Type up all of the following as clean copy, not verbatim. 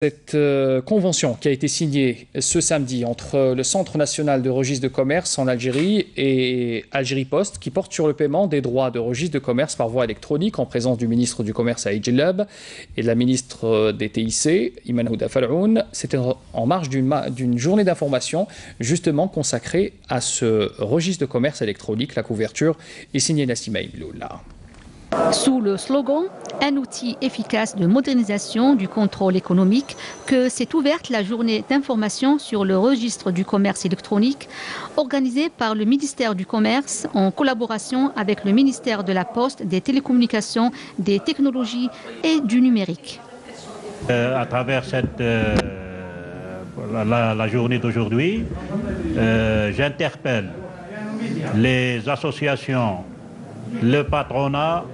Cette convention qui a été signée ce samedi entre le Centre national de registre de commerce en Algérie et Algérie Post, qui porte sur le paiement des droits de registre de commerce par voie électronique en présence du ministre du Commerce Aïd Djellab et de la ministre des TIC, Iman Houda Fal'oun. C'était en marge d'une journée d'information justement consacrée à ce registre de commerce électronique. La couverture est signée Nassima Ibloula. Sous le slogan « Un outil efficace de modernisation du contrôle économique » que s'est ouverte la journée d'information sur le registre du commerce électronique organisée par le ministère du Commerce en collaboration avec le ministère de la Poste, des Télécommunications, des Technologies et du Numérique. À travers la journée d'aujourd'hui, j'interpelle les associations, le patronat,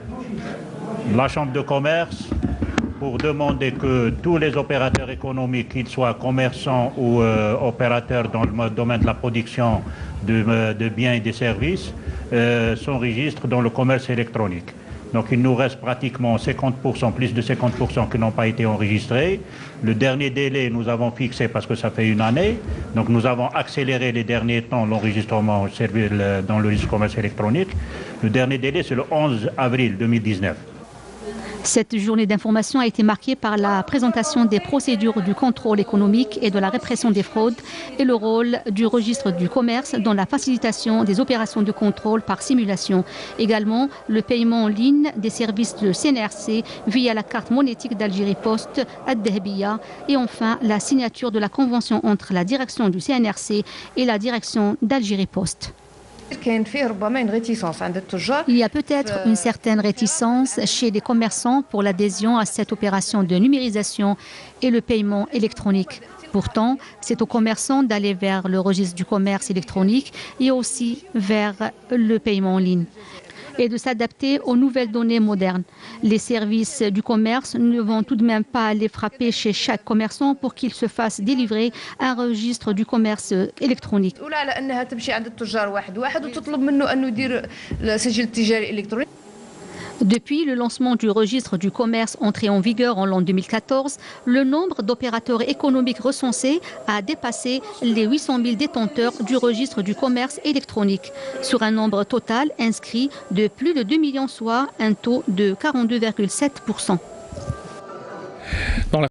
la Chambre de commerce pour demander que tous les opérateurs économiques, qu'ils soient commerçants ou opérateurs dans le domaine de la production de biens et des services, s'enregistrent dans le commerce électronique. Donc il nous reste pratiquement 50%, plus de 50% qui n'ont pas été enregistrés. Le dernier délai, nous avons fixé parce que ça fait une année. Donc nous avons accéléré les derniers temps l'enregistrement dans le registre commerce électronique. Le dernier délai, c'est le 11 avril 2019. Cette journée d'information a été marquée par la présentation des procédures du contrôle économique et de la répression des fraudes et le rôle du registre du commerce dans la facilitation des opérations de contrôle par simulation. Également, le paiement en ligne des services de CNRC via la carte monétique d'Algérie Post, Ad-Dahbiya, et enfin la signature de la convention entre la direction du CNRC et la direction d'Algérie Post. Il y a peut-être une certaine réticence chez les commerçants pour l'adhésion à cette opération de numérisation et le paiement électronique. Pourtant, c'est aux commerçants d'aller vers le registre du commerce électronique et aussi vers le paiement en ligne et de s'adapter aux nouvelles données modernes. Les services du commerce ne vont tout de même pas aller frapper chez chaque commerçant pour qu'il se fasse délivrer un registre du commerce électronique. Depuis le lancement du registre du commerce entré en vigueur en l'an 2014, le nombre d'opérateurs économiques recensés a dépassé les 800 000 détenteurs du registre du commerce électronique, sur un nombre total inscrit de plus de 2 millions, soit un taux de 42,7%.